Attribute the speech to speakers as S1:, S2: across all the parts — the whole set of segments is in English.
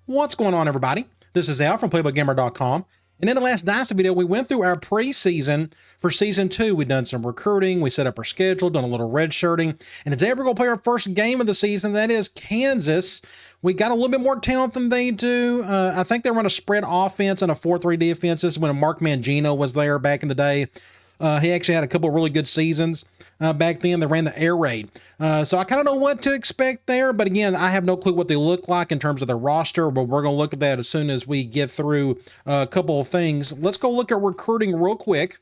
S1: What's going on, everybody? This is Al from PlaybookGamer.com. And in the last Dynasty video, we went through our preseason for Season 2. We've done some recruiting, we set up our schedule, done a little redshirting, and today we're going to play our first game of the season. That is Kansas. We got a little bit more talent than they do. I think they run a spread offense and a 4-3 defense. This is when Mark Mangino was there back in the day. He actually had a couple of really good seasons back then. They ran the air raid. So I kind of know what to expect there. But again, I have no clue what they look like in terms of their roster. But we're going to look at that as soon as we get through a couple of things. Let's go look at recruiting real quick.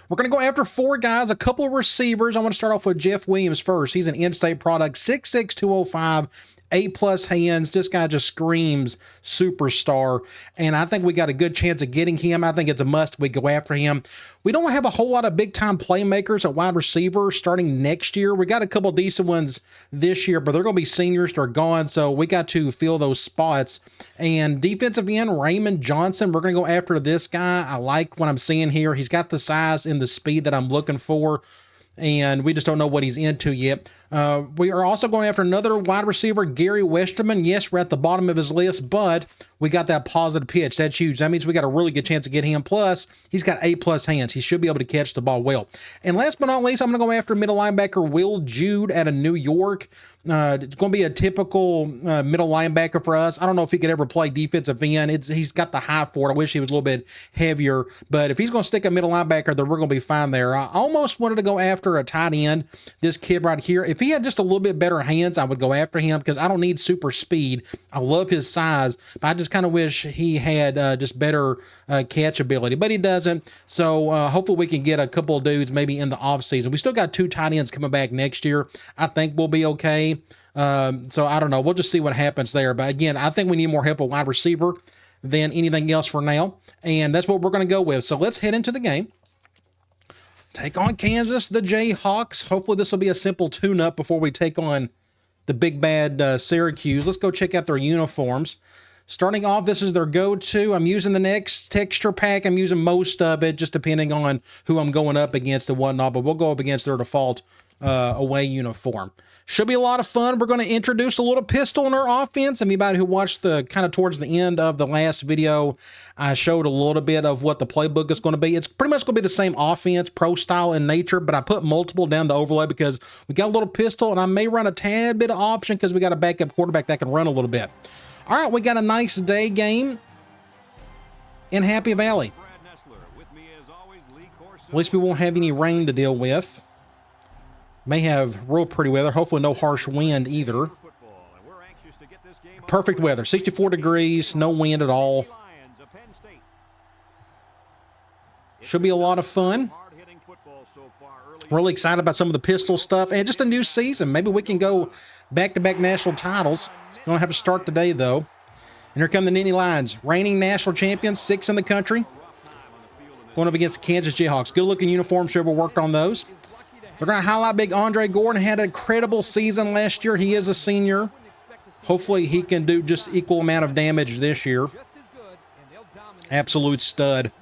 S1: We're going to go after 4 guys, a couple of receivers. I want to start off with Jeff Williams first. He's an in-state product, 6'6", 205. A+ hands. This guy just screams superstar, and I think we got a good chance of getting him. I think it's a must we go after him. We don't have a whole lot of big-time playmakers at wide receiver starting next year. We got a couple decent ones this year, but they're going to be seniors. They're gone, so we got to fill those spots. And defensive end, Raymond Johnson, we're going to go after this guy. I like what I'm seeing here. He's got the size and the speed that I'm looking for, and we just don't know what he's into yet. We are also going after another wide receiver, Gary Westerman. Yes, we're at the bottom of his list, but we got that positive pitch. That's huge. That means we got a really good chance to get him. Plus, he's got A+ hands. He should be able to catch the ball well. And last but not least, I'm going to go after middle linebacker Will Jude out of New York. It's going to be a typical middle linebacker for us. I don't know if he could ever play defensive end. He's got the height for it. I wish he was a little bit heavier. But if he's going to stick a middle linebacker, then we're going to be fine there. I almost wanted to go after a tight end, this kid right here. If he had just a little bit better hands, I would go after him because I don't need super speed. I love his size, but I just kind of wish he had just better catch ability, but he doesn't. So hopefully we can get a couple of dudes maybe in the offseason. We still got 2 tight ends coming back next year. I think we'll be okay. So I don't know. We'll just see what happens there. But again, I think we need more help with wide receiver than anything else for now. And that's what we're going to go with. So let's head into the game. Take on Kansas, the Jayhawks. Hopefully this will be a simple tune-up before we take on the big bad Syracuse. Let's go check out their uniforms. Starting off, this is their go-to. I'm using the next texture pack. I'm using most of it, just depending on who I'm going up against and whatnot. But we'll go up against their default away uniform. Should be a lot of fun. We're going to introduce a little pistol in our offense. Anybody who watched the kind of towards the end of the last video, I showed a little bit of what the playbook is going to be. It's pretty much going to be the same offense, pro style in nature, but I put multiple down the overlay because we got a little pistol, and I may run a tad bit of option because we got a backup quarterback that can run a little bit. All right, we got a nice day game in Happy Valley. At least we won't have any rain to deal with. May have real pretty weather. Hopefully no harsh wind either. Perfect weather. 64 degrees. No wind at all. Should be a lot of fun. Really excited about some of the pistol stuff. And just a new season. Maybe we can go back-to-back national titles. Don't have to start today, though. And here come the Nittany Lions. Reigning national champions. 6 in the country. Going up against the Kansas Jayhawks. Good-looking uniforms. Whoever worked on those. They're going to highlight big Andre Gordon. Had an incredible season last year. He is a senior. Hopefully he can do just equal amount of damage this year. Absolute stud.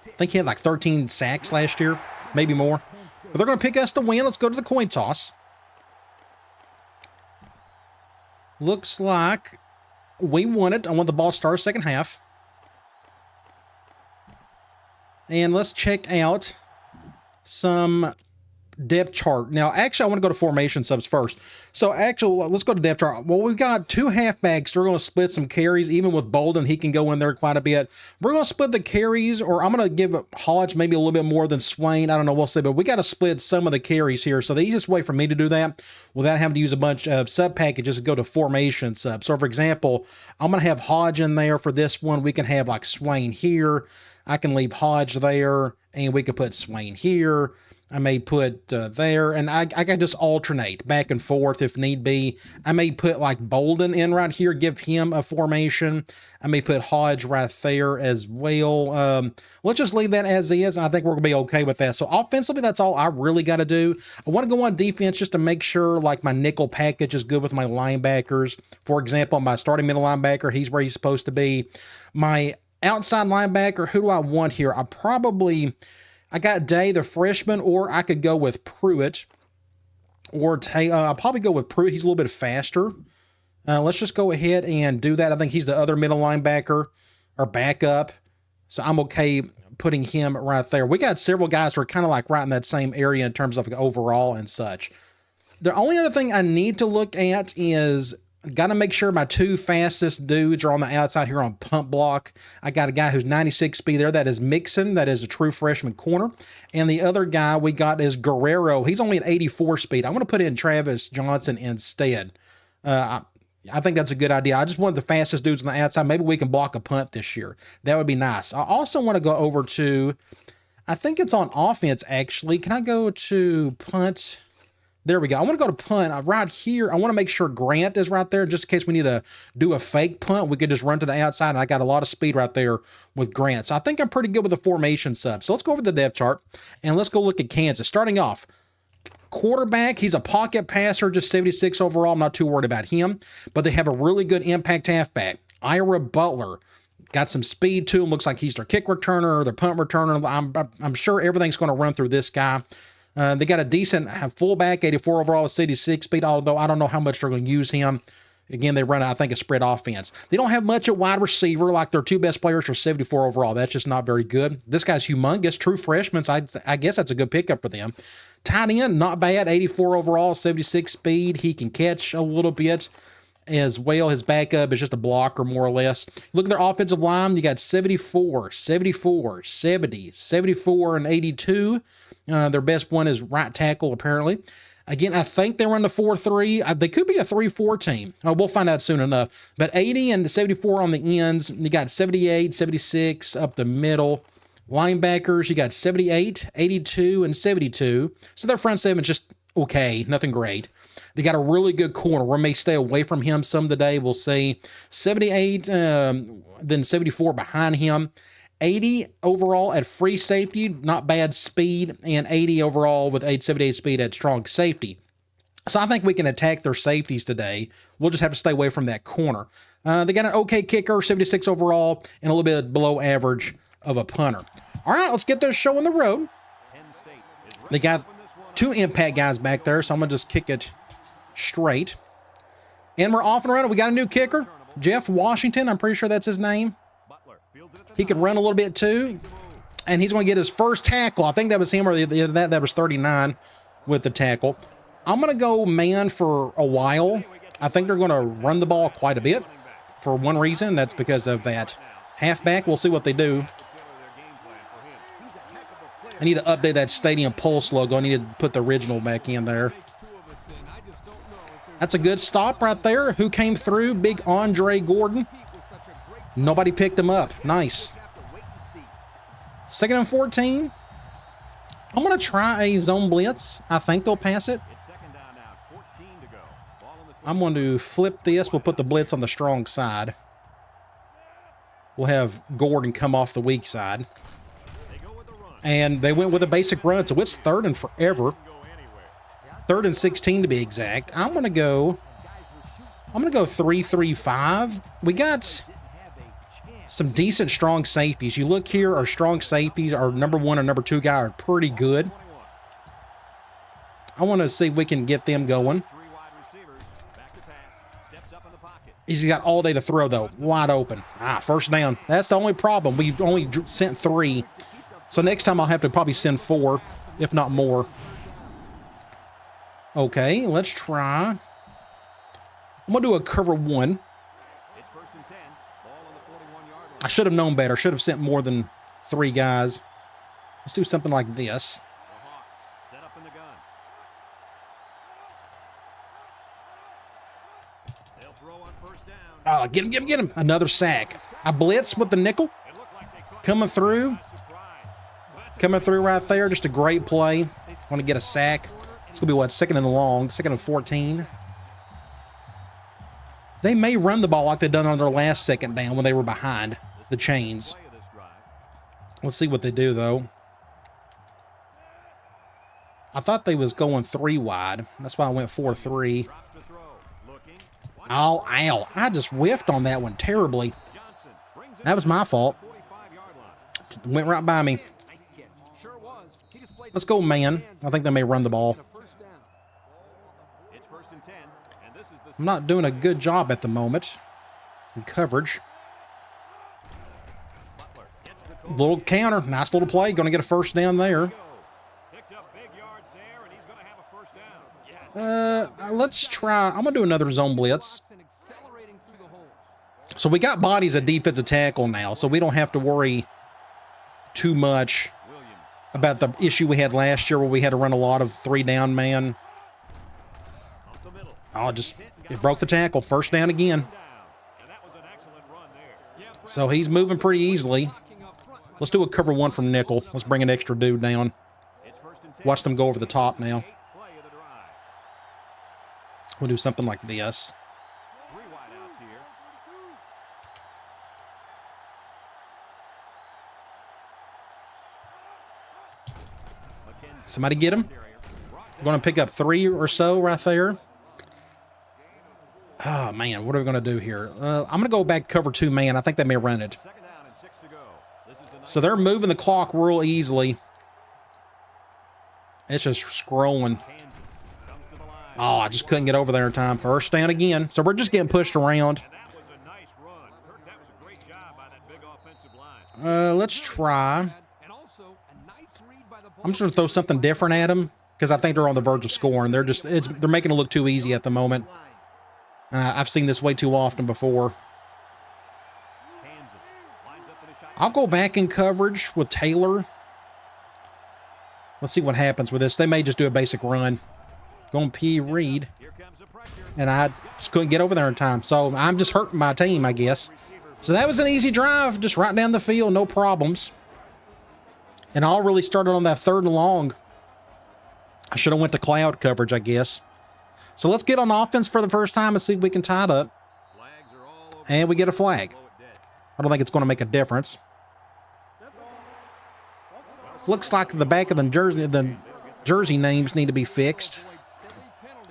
S1: I think he had like 13 sacks last year, maybe more. But they're going to pick us to win. Let's go to the coin toss. Looks like we won it. I want the ball to start second half. And let's check out some depth chart. Now, actually, I want to go to formation subs first. So, actually, let's go to depth chart. Well, we've got 2 halfbacks. We're going to split some carries. Even with Bolden, he can go in there quite a bit. We're going to split the carries, or I'm going to give Hodge maybe a little bit more than Swain. I don't know. We'll see. But we got to split some of the carries here. So, the easiest way for me to do that without having to use a bunch of sub packages is go to formation subs. So, for example, I'm going to have Hodge in there for this one. We can have like Swain here. I can leave Hodge there, and we could put Swain here. I may put there, and I can just alternate back and forth if need be. I may put like Bolden in right here, give him a formation. I may put Hodge right there as well. Let's just leave that as is, and I think we're going to be okay with that. So offensively, that's all I really got to do. I want to go on defense just to make sure like my nickel package is good with my linebackers. For example, my starting middle linebacker, he's where he's supposed to be. My outside linebacker, who do I want here? I got Day, the freshman, or I could go with Pruitt. Or I'll probably go with Pruitt. He's a little bit faster. Let's just go ahead and do that. I think he's the other middle linebacker or backup. So I'm okay putting him right there. We got several guys who are kind of like right in that same area in terms of overall and such. The only other thing I need to look at is got to make sure my two fastest dudes are on the outside here on punt block. I got a guy who's 96 speed there. That is Mixon. That is a true freshman corner. And the other guy we got is Guerrero. He's only at 84 speed. I'm going to put in Travis Johnson instead. I think that's a good idea. I just want the fastest dudes on the outside. Maybe we can block a punt this year. That would be nice. I also want to go over to, I think it's on offense, actually. Can I go to punt? There we go. I want to go to punt right here. I want to make sure Grant is right there just in case we need to do a fake punt. We could just run to the outside, and I got a lot of speed right there with Grant. So I think I'm pretty good with the formation sub. So let's go over the depth chart, and let's go look at Kansas. Starting off, quarterback, he's a pocket passer, just 76 overall. I'm not too worried about him, but they have a really good impact halfback. Ira Butler. Got some speed to him. Looks like he's their kick returner or their punt returner. I'm sure everything's going to run through this guy. They got a decent fullback, 84 overall with 66 speed, although I don't know how much they're going to use him. Again, they run, I think, a spread offense. They don't have much at wide receiver, like their two best players are 74 overall. That's just not very good. This guy's humongous, true freshman, so I guess that's a good pickup for them. Tight end, not bad, 84 overall, 76 speed. He can catch a little bit as well. His backup is just a blocker, more or less. Look at their offensive line. You got 74, 74, 70, 74, and 82. Their best one is right tackle, apparently. Again, I think they run the 4-3. They could be a 3-4 team. We'll find out soon enough. But 80 and 74 on the ends. You got 78, 76 up the middle. Linebackers, you got 78, 82, and 72. So their front seven's just okay, nothing great. They got a really good corner. We may stay away from him some today. We'll see. 78, then 74 behind him. 80 overall at free safety, not bad speed, and 80 overall with 878 speed at strong safety. So I think we can attack their safeties today. We'll just have to stay away from that corner. They got an okay kicker, 76 overall, and a little bit below average of a punter. All right, let's get this show on the road. They got two impact guys back there, so I'm going to just kick it straight. And we're off and running. We got a new kicker, Jeff Washington. I'm pretty sure that's his name. He can run a little bit too, and he's going to get his first tackle. I think that was him, or that was 39 with the tackle. I'm going to go man for a while. I think they're going to run the ball quite a bit for one reason. That's because of that halfback. We'll see what they do. I need to update that Stadium Pulse logo. I need to put the original back in there. That's a good stop right there. Who came through? Big Andre Gordon. Nobody picked him up. Nice. 2nd and 14. I'm going to try a zone blitz. I think they'll pass it. I'm going to flip this. We'll put the blitz on the strong side. We'll have Gordon come off the weak side. And they went with a basic run, so it's 3rd and forever. 3rd and 16 to be exact. I'm going to go 3-3-5. We got some decent strong safeties. You look here, our strong safeties, our number 1 and number 2 guy are pretty good. I want to see if we can get them going. He's got all day to throw, though. Wide open. First down. That's the only problem. We only sent 3. So next time I'll have to probably send 4, if not more. Okay, let's try. I'm going to do a cover 1. I should have known better. Should have sent more than 3 guys. Let's do something like this. Oh, get him. Another sack. I blitz with the nickel. Coming through right there. Just a great play. Want to get a sack. It's going to be what? 2nd and long. 2nd and 14. They may run the ball like they've done on their last 2nd down when they were behind the chains. Let's see what they do, though. I thought they was going 3 wide. That's why I went 4-3. Ow. I just whiffed on that one terribly. That was my fault. Went right by me. Let's go, man. I think they may run the ball. I'm not doing a good job at the moment in coverage. Little counter. Nice little play. Going to get a first down there. Let's try. I'm going to do another zone blitz. So we got bodies at defensive tackle now, so we don't have to worry too much about the issue we had last year where we had to run a lot of three-down man. Oh, it broke the tackle. First down again. So he's moving pretty easily. Let's do a cover one from nickel. Let's bring an extra dude down. Watch them go over the top now. We'll do something like this. Somebody get him. Going to pick up 3 or so right there. Oh, man, what are we going to do here? I'm going to go back cover 2 man. I think they may run it. So they're moving the clock real easily. It's just scrolling. Oh, I just couldn't get over there in time. First down again. So we're just getting pushed around. Let's try. I'm just going to throw something different at them because I think they're on the verge of scoring. They're making it look too easy at the moment. I've seen this way too often before. I'll go back in coverage with Taylor. Let's see what happens with this. They may just do a basic run. Going P. Reed. And I just couldn't get over there in time. So I'm just hurting my team, I guess. So that was an easy drive. Just right down the field. No problems. And all really started on that 3rd and long. I should have went to cloud coverage, I guess. So let's get on offense for the first time and see if we can tie it up. And we get a flag. I don't think it's going to make a difference. Looks like the back of the jersey names need to be fixed.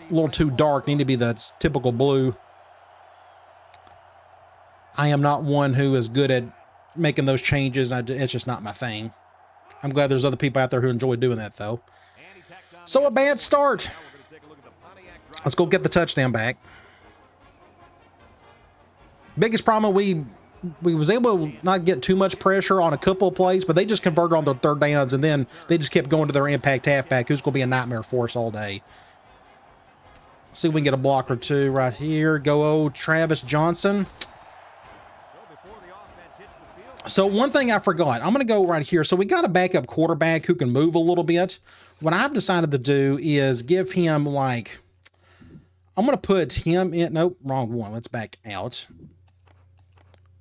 S1: A little too dark. Need to be the typical blue. I am not one who is good at making those changes. It's just not my thing. I'm glad there's other people out there who enjoy doing that, though. So a bad start. Let's go get the touchdown back. Biggest problem, we was able to not get too much pressure on a couple of plays, but they just converted on their 3rd downs, and then they just kept going to their impact halfback, who's going to be a nightmare for us all day. Let's see if we can get a block or 2 right here. Go Travis Johnson. So one thing I forgot, I'm going to go right here. So we got a backup quarterback who can move a little bit. What I've decided to do is give him like, I'm going to put him in. Nope, wrong one. Let's back out.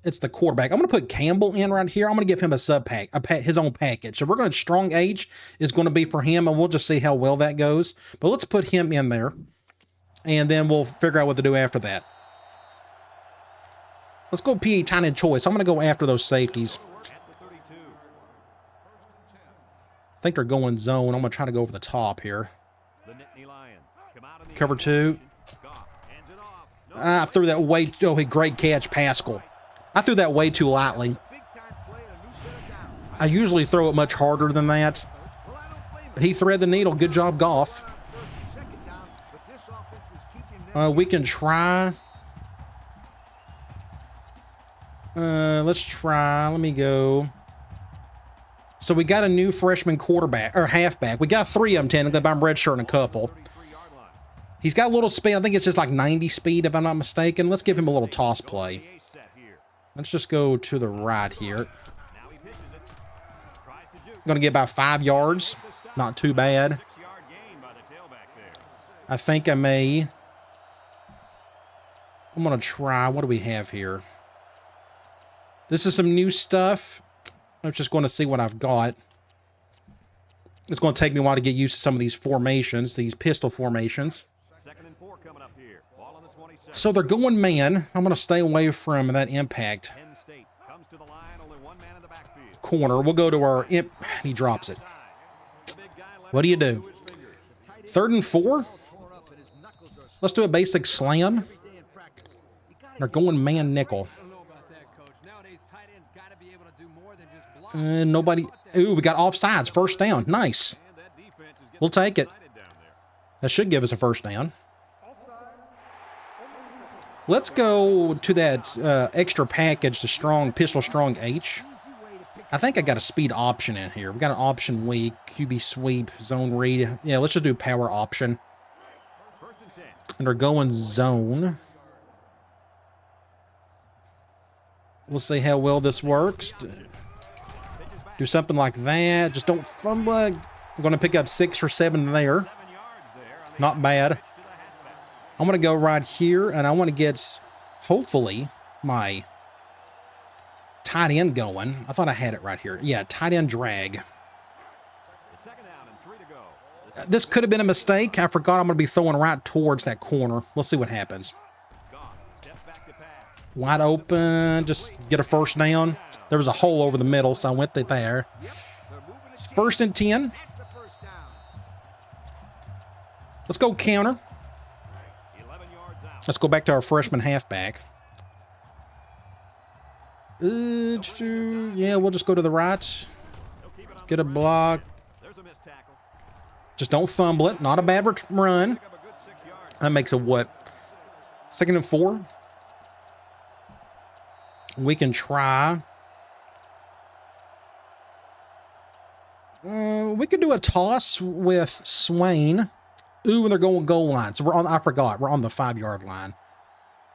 S1: It's the quarterback. I'm going to put Campbell in right here. I'm going to give him a sub pack, his own package. So we're going to strong age is going to be for him, and we'll just see how well that goes. But let's put him in there, and then we'll figure out what to do after that. Let's go PA tight end choice. I'm going to go after those safeties. I think they're going zone. I'm going to try to go over the top here. Cover 2. I threw that way. Oh, great catch, Pascal. I threw that way too lightly. I usually throw it much harder than that. But he threaded the needle. Good job, Goff. We can try. Let's try. Let me go. So we got a new freshman quarterback or halfback. We got 3 of them technically, but I'm redshirting a couple. He's got a little speed. I think it's just like 90 speed, if I'm not mistaken. Let's give him a little toss play. Let's just go to the right here. Going to get about 5 yards. Not too bad. I think I may. I'm going to try. What do we have here? This is some new stuff. I'm just going to see what I've got. It's going to take me a while to get used to some of these formations, these pistol formations. So they're going man. I'm going to stay away from that impact corner. We'll go to our imp. He drops it. What do you do? 3rd and 4. Let's do a basic slam. They're going man nickel. Nobody. Ooh, we got offsides. First down. Nice. We'll take it. That should give us a first down. Let's go to that extra package, the strong pistol strong H. I think I got a speed option in here. We got an option weak, QB sweep, zone read. Yeah, let's just do power option. And we're going zone. We'll see how well this works. Do something like that. Just don't fumble. I'm going to pick up 6 or 7 there. Not bad. I'm going to go right here, and I want to get, hopefully, my tight end going. I thought I had it right here. Yeah, tight end drag. This could have been a mistake. I forgot I'm going to be throwing right towards that corner. Let's see what happens. Wide open. Just get a first down. There was a hole over the middle, so I went there. It's 1st and 10. Let's go counter. Let's go back to our freshman halfback. Yeah, we'll just go to the right. Get a block. Just don't fumble it. Not a bad run. That makes it what? 2nd and 4. We can try. We could do a toss with Swain. Ooh, and they're going goal line. So I forgot. We're on the 5-yard line.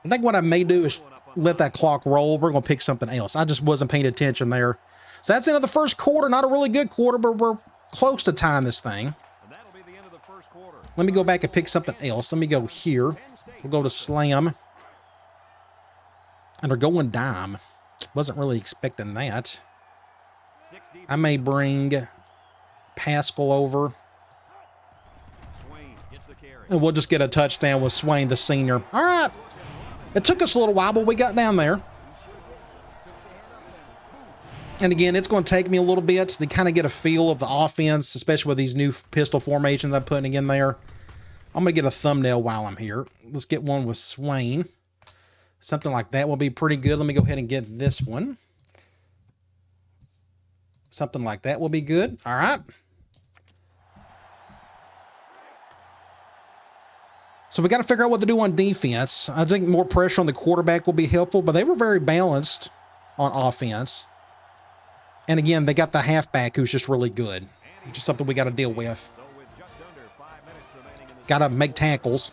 S1: I think what I may do is let that clock roll. We're going to pick something else. I just wasn't paying attention there. So that's the end of the first quarter. Not a really good quarter, but we're close to tying this thing. Let me go back and pick something else. Let me go here. We'll go to slam. And they're going dime. Wasn't really expecting that. I may bring Pascal over. And we'll just get a touchdown with Swain, the senior. All right. It took us a little while, but we got down there. And again, it's going to take me a little bit to kind of get a feel of the offense, especially with these new pistol formations I'm putting in there. I'm going to get a thumbnail while I'm here. Let's get one with Swain. Something like that will be pretty good. Let me go ahead and get this one. Something like that will be good. All right. So we got to figure out what to do on defense. I think more pressure on the quarterback will be helpful, but they were very balanced on offense. And again, they got the halfback who's just really good. Just something we got to deal with. Got to make tackles.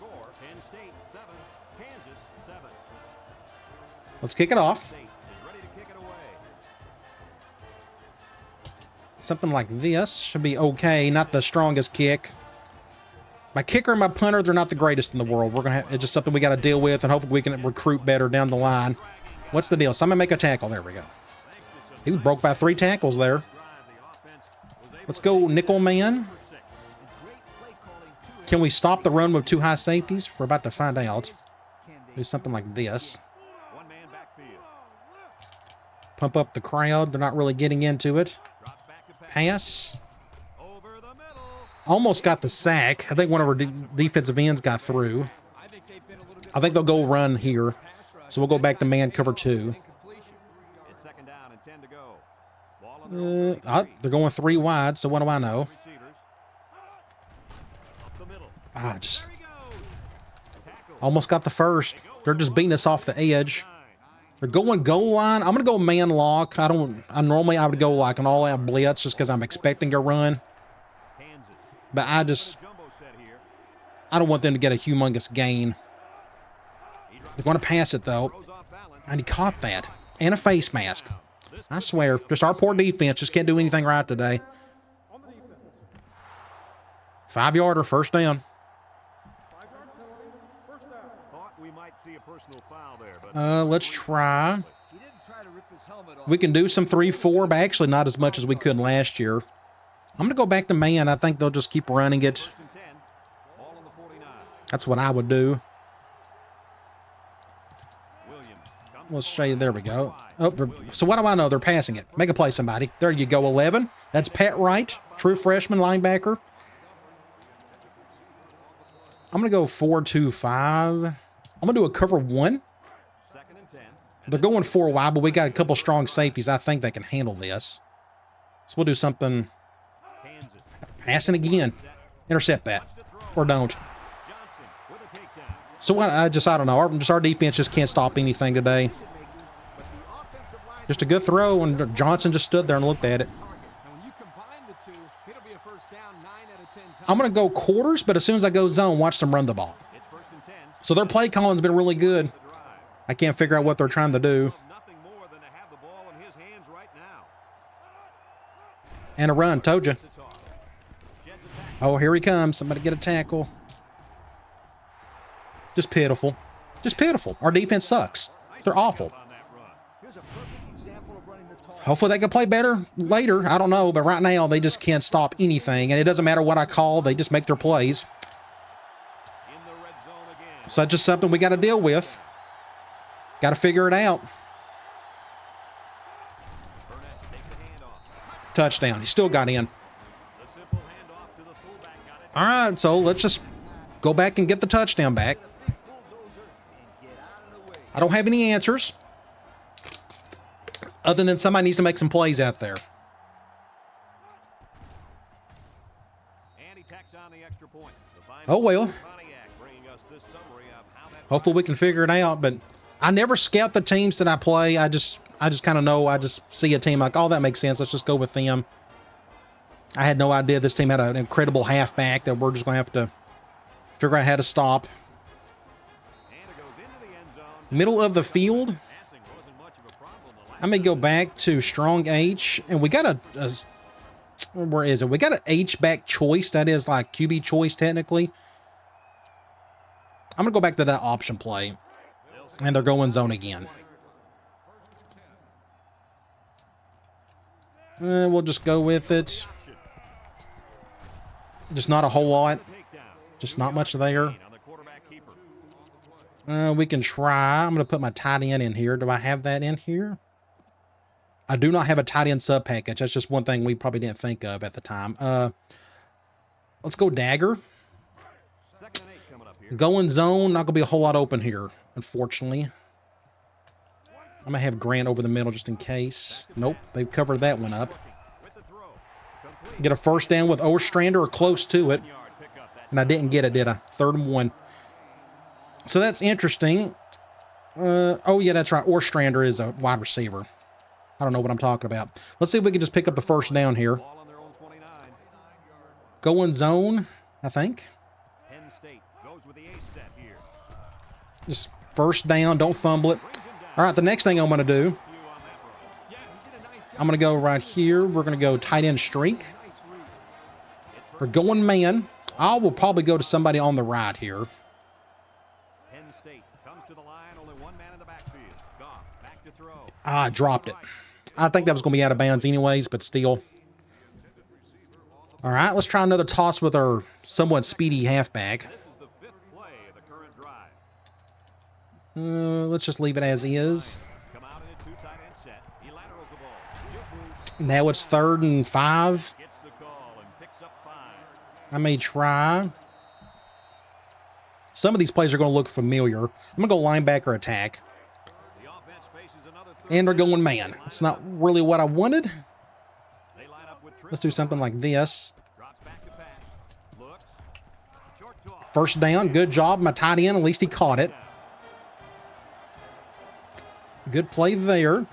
S1: Let's kick it off. Something like this should be okay. Not the strongest kick. My kicker and my punter, they're not the greatest in the world. It's just something we got to deal with, and hopefully we can recruit better down the line. What's the deal? Someone make a tackle. There we go. He was broke by 3 tackles there. Let's go nickel man. Can we stop the run with 2 high safeties? We're about to find out. Do something like this. Pump up the crowd. They're not really getting into it. Pass. Almost got the sack. I think one of our defensive ends got through. I think they'll go run here. So we'll go back to man cover 2. They're going 3 wide, so what do I know? Just almost got the first. They're just beating us off the edge. They're going goal line. I'm going to go man lock. Normally I would go like an all-out blitz just because I'm expecting a run. But I don't want them to get a humongous gain. They're going to pass it, though. And he caught that. And a face mask. I swear, just our poor defense just can't do anything right today. 5-yarder, first down. Let's try. We can do some 3-4, but actually not as much as we could last year. I'm going to go back to man. I think they'll just keep running it. That's what I would do. Let's show you. There we go. Oh, so what do I know? They're passing it. Make a play, somebody. There you go, 11. That's Pat Wright, true freshman linebacker. I'm going to go 4-2-5. I'm going to do a cover 1. They're going 4 wide, but we got a couple strong safeties. I think they can handle this. So we'll do something. Passing again. Intercept that. Or don't. So what? I don't know. Our defense just can't stop anything today. Just a good throw, and Johnson just stood there and looked at it. I'm going to go quarters, but as soon as I go zone, watch them run the ball. So their play calling's been really good. I can't figure out what they're trying to do. And a run, told you. Oh, here he comes. Somebody get a tackle. Just pitiful. Just pitiful. Our defense sucks. They're awful. Hopefully they can play better later. I don't know, but right now they just can't stop anything. And it doesn't matter what I call. They just make their plays. So that's just something we got to deal with. Got to figure it out. Touchdown. He still got in. All right, so let's just go back and get the touchdown back. I don't have any answers other than somebody needs to make some plays out there. Oh, well. Hopefully we can figure it out, but I never scout the teams that I play. I just kind of know. I just see a team like, oh, that makes sense. Let's just go with them. I had no idea this team had an incredible halfback that we're just going to have to figure out how to stop. Middle of the field. I may go back to strong H, and we got where is it? We got an H-back choice. That is like QB choice technically. I'm going to go back to that option play, and they're going zone again. We'll just go with it. Just not a whole lot. Just not much there. We can try. I'm going to put my tight end in here. Do I have that in here? I do not have a tight end sub package. That's just one thing we probably didn't think of at the time. Let's go dagger. Going zone. Not going to be a whole lot open here, unfortunately. I'm going to have Grant over the middle just in case. Nope, they've covered that one up. Get a first down with Ostrander or close to it. And I didn't get it, did I? 3rd and 1. So that's interesting. Oh, yeah, that's right. Ostrander is a wide receiver. I don't know what I'm talking about. Let's see if we can just pick up the first down here. Going zone, I think. Just first down. Don't fumble it. All right, the next thing I'm going to do, I'm going to go right here. We're going to go tight end streak. We're going man. I will probably go to somebody on the right here. I dropped it. I think that was going to be out of bounds anyways, but still. All right, let's try another toss with our somewhat speedy halfback. Let's just leave it as is. Now it's 3rd and 5. I may try. Some of these plays are going to look familiar. I'm going to go linebacker attack. And they're going man. It's not really what I wanted. Let's do something like this. First down. Good job. My tight end, at least he caught it. Good play there.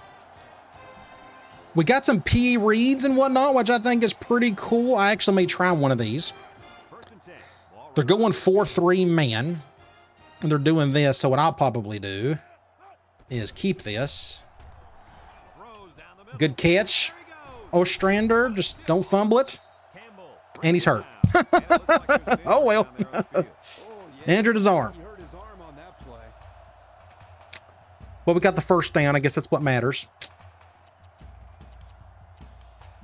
S1: We got some PE reads and whatnot, which I think is pretty cool. I actually may try one of these. They're going 4-3 man. And they're doing this. So what I'll probably do is keep this. Good catch. Ostrander, just don't fumble it. And he's hurt. Oh, well. Injured his arm. Well, we got the first down. I guess that's what matters.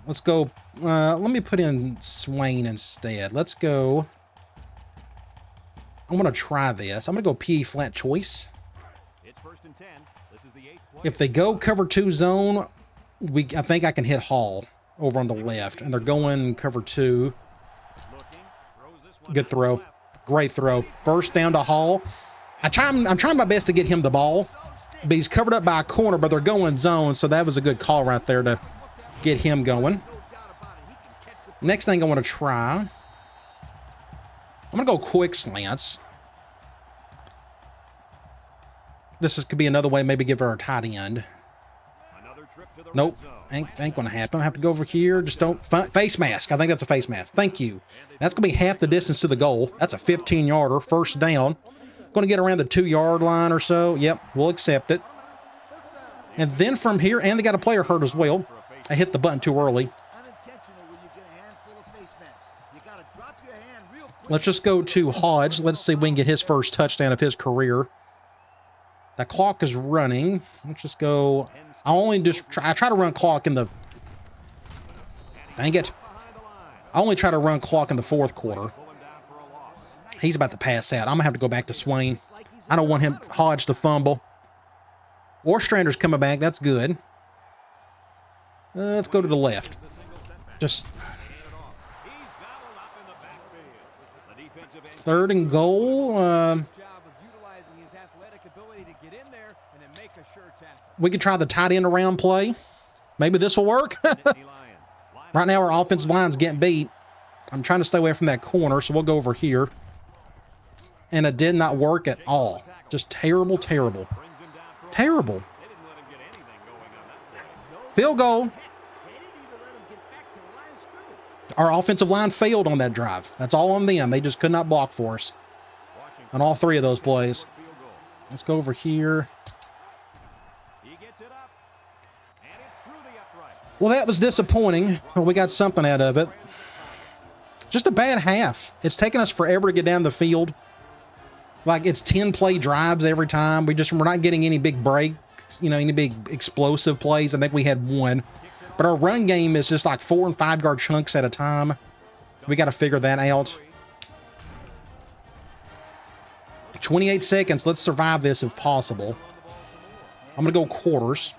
S1: Let's go. Let me put in Swain instead. Let's go. I'm going to try this. I'm going to go PE flat choice. If they go cover 2 zone, I think I can hit Hall over on the left. And they're going cover 2. Good throw. Great throw. First down to Hall. I'm trying my best to get him the ball. But he's covered up by a corner, but they're going zone. So that was a good call right there to get him going. Next thing I want to try. I'm going to go quick slants. could be another way, maybe give her a tight end. Nope, ain't gonna happen. I have to go over here. Just don't face mask. I think that's a face mask. Thank you. That's gonna be half the distance to the goal. That's a 15-yarder, first down. Gonna get around the 2-yard line or so. Yep, we'll accept it. And then from here, and they got a player hurt as well. I hit the button too early. Let's just go to Hodge. Let's see if we can get his first touchdown of his career. The clock is running. Let's just go. I try to run clock in the. Dang it. I only try to run clock in the fourth quarter. He's about to pass out. I'm going to have to go back to Swain. I don't want Hodge to fumble. Ostrander's coming back. That's good. Let's go to the left. Just. 3rd and goal. We could try the tight end around play. Maybe this will work. Right now, our offensive line's getting beat. I'm trying to stay away from that corner, so we'll go over here. And it did not work at all. Just terrible, terrible. Terrible. Field goal. Our offensive line failed on that drive. That's all on them. They just could not block for us on all 3 of those plays. Let's go over here. Well, that was disappointing. Well, we got something out of it. Just a bad half. It's taken us forever to get down the field. Like, it's 10-play drives every time. We're not getting any big breaks, any big explosive plays. I think we had one. But our run game is just like 4- and 5-yard chunks at a time. We got to figure that out. 28 seconds. Let's survive this if possible. I'm going to go quarters.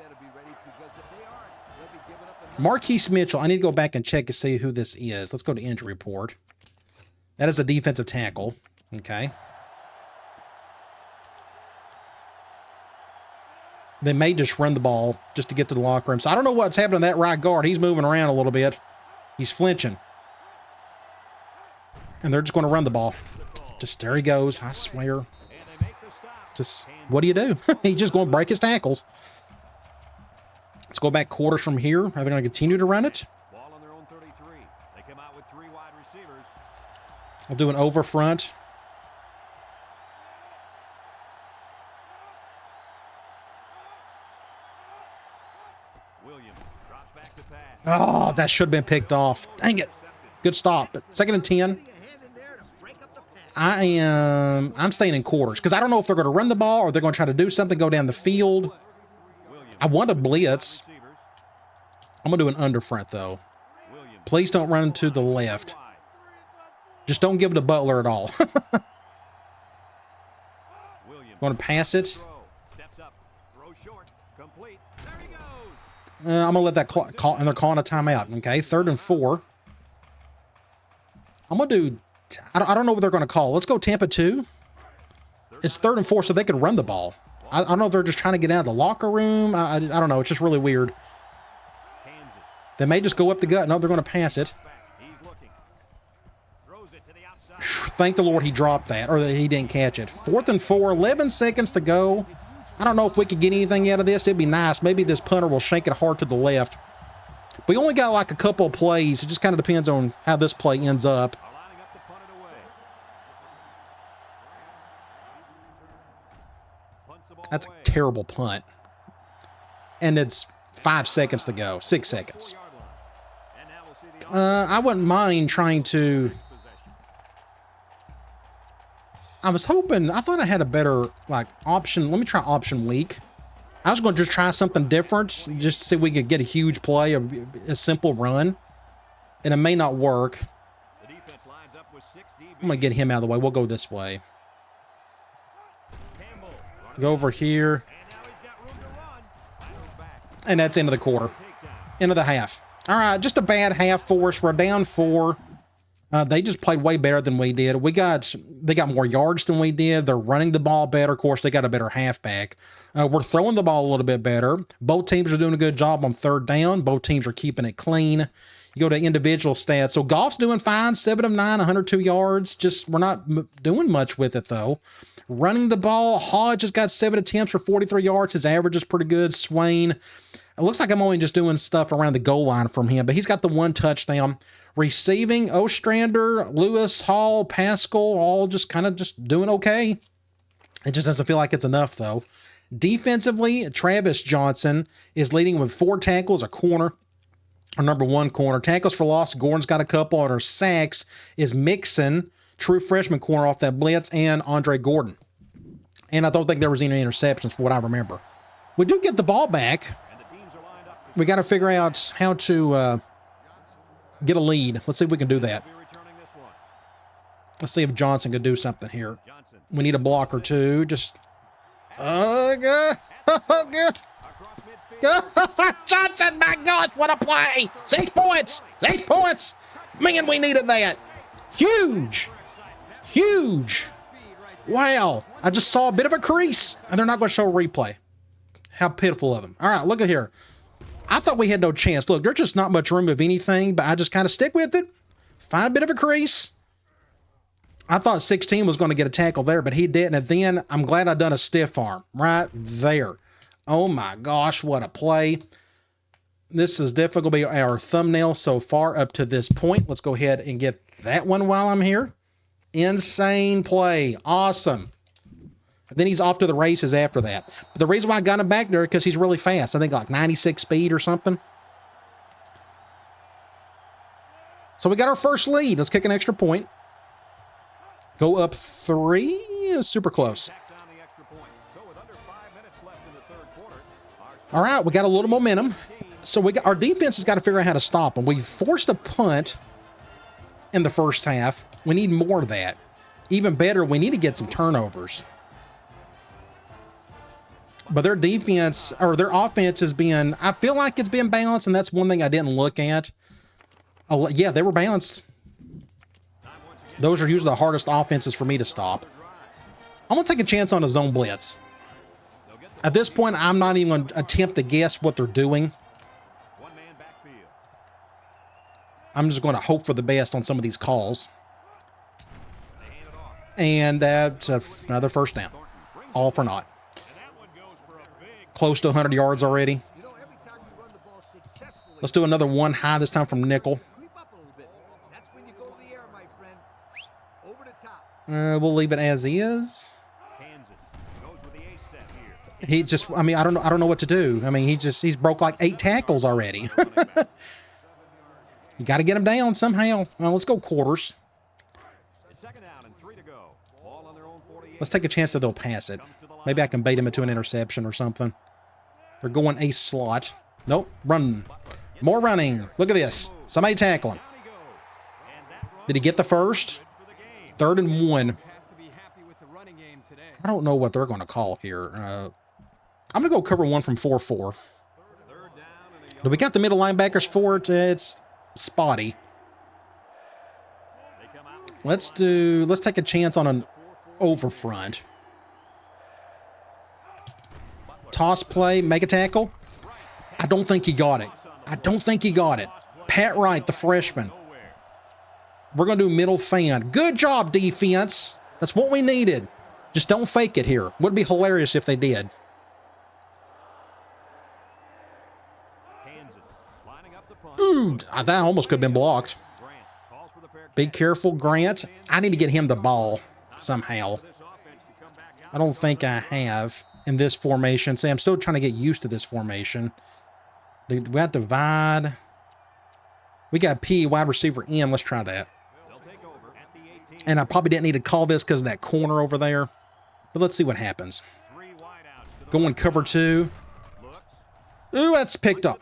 S1: Marquise Mitchell. I need to go back and check to see who this is. Let's go to injury report. That is a defensive tackle. Okay. They may just run the ball just to get to the locker room. So I don't know what's happening to that right guard. He's moving around a little bit. He's flinching. And they're just going to run the ball. Just there he goes. I swear. Just, what do you do? He's just going to break his tackles. Let's go back quarters from here. Are they going to continue to run it? I'll do an over front. Oh, that should have been picked off. Dang it. Good stop. But 2nd and 10. I'm staying in quarters because I don't know if they're going to run the ball or they're going to try to do something, go down the field. I want to blitz. I'm going to do an under front, though. Please don't run to the left. Just don't give it to Butler at all. Going to pass it. I'm going to let that call, and they're calling a timeout. Okay, 3rd and 4. I'm going to do, I don't know what they're going to call. Let's go Tampa 2. It's 3rd and 4, so they could run the ball. I don't know if they're just trying to get out of the locker room. I don't know. It's just really weird. They may just go up the gut. No, they're going to pass it. Thank the Lord he dropped that, or that he didn't catch it. 4th and 4, 11 seconds to go. I don't know if we could get anything out of this. It'd be nice. Maybe this punter will shank it hard to the left. We only got like a couple of plays. It just kind of depends on how this play ends up. That's a terrible punt. And it's 5 seconds to go. 6 seconds. I wouldn't mind trying to... I was hoping, I thought I had a better, option. Let me try option weak. I was going to just try something different, just to see if we could get a huge play, a simple run. And it may not work. I'm going to get him out of the way. We'll go this way. Go over here. And that's end of the quarter. End of the half. All right, just a bad half for us. We're down 4. They just played way better than we did. They got more yards than we did. They're running the ball better. Of course, they got a better halfback. We're throwing the ball a little bit better. Both teams are doing a good job on 3rd down. Both teams are keeping it clean. You go to individual stats. So Goff's doing fine, 7 of 9, 102 yards. Just we're not doing much with it, though. Running the ball, Hodge has got 7 attempts for 43 yards. His average is pretty good. Swain, it looks like I'm only just doing stuff around the goal line from him, but he's got the 1 touchdown. Receiving, Ostrander, Lewis, Hall, Pascal, all just kind of just doing okay. It just doesn't feel like it's enough, though. Defensively, Travis Johnson is leading with 4 tackles, a corner, our number 1 corner. Tackles for loss, Gordon's got a couple. On our sacks is Mixon, true freshman corner off that blitz, and Andre Gordon. And I don't think there was any interceptions from what I remember. We do get the ball back. We got to figure out how to get a lead. Let's see if we can do that. Let's see if Johnson can do something here. We need a block or two. Just... good. Johnson, my gosh, what a play! 6 points! 6 points! Man, we needed that. Huge! Huge! Wow. I just saw a bit of a crease, and they're not going to show a replay. How pitiful of them. All right, look at here. I thought we had no chance. Look, there's just not much room of anything, but I just kind of stick with it. Find a bit of a crease. I thought 16 was going to get a tackle there, but he didn't. And then I'm glad I done a stiff arm right there. Oh my gosh, what a play. This is definitely going to be our thumbnail so far up to this point. Let's go ahead and get that one while I'm here. Insane play. Awesome. Then he's off to the races after that. But the reason why I got him back there is because he's really fast. I think like 96 speed or something. So we got our first lead. Let's kick an extra point. Go up 3. Super close. All right, we got a little momentum. So our defense has got to figure out how to stop them. We forced a punt in the first half. We need more of that. Even better, we need to get some turnovers. But their defense, or their offense has been, I feel like it's been balanced, and that's one thing I didn't look at. Oh, yeah, they were balanced. Those are usually the hardest offenses for me to stop. I'm going to take a chance on a zone blitz. At this point, I'm not even going to attempt to guess what they're doing. I'm just going to hope for the best on some of these calls. And that's another first down. All for naught. Close to 100 yards already. Let's do another one high, this time from nickel. We'll leave it as is. He just, I mean, I don't know what to do. I mean, he's broke like 8 tackles already. You got to get him down somehow. Well, let's go quarters. Let's take a chance that they'll pass it. Maybe I can bait him into an interception or something. They're going a slot. Nope, run. More running. Look at this. Somebody tackle him. Did he get the first? 3rd and 1. I don't know what they're going to call here. I'm going to go cover 1 from 4-4. Do we got the middle linebackers for it? It's spotty. Let's take a chance on an over front. Toss play, make a tackle. I don't think he got it. Pat Wright, the freshman. We're going to do middle fan. Good job, defense. That's what we needed. Just don't fake it here. Would be hilarious if they did. Ooh, that almost could have been blocked. Be careful, Grant. I need to get him the ball somehow. I don't think I have in this formation. See, I'm still trying to get used to this formation. We got divide. We got P, wide receiver M. Let's try that. And I probably didn't need to call this because of that corner over there. But let's see what happens. Going cover 2. Ooh, that's picked up.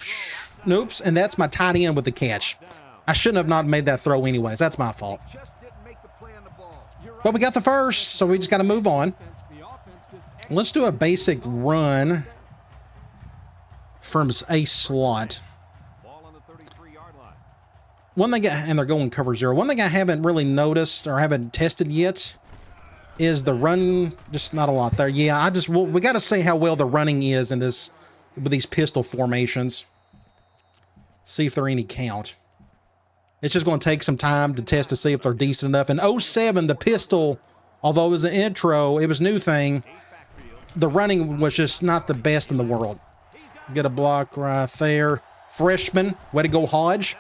S1: Noops, and that's my tight end with the catch. I shouldn't have not made that throw anyways. That's my fault. But we got the first, so we just got to move on. Let's do a basic run from a slot. One thing, and they're going cover 0. One thing I haven't really noticed or haven't tested yet is the run. Just not a lot there. Yeah, we got to see how well the running is in this with these pistol formations. See if there are any count. It's just going to take some time to test to see if they're decent enough. In 07, the pistol, although it was an intro, it was a new thing. The running was just not the best in the world. Get a block right there. Freshman, way to go, Hodge.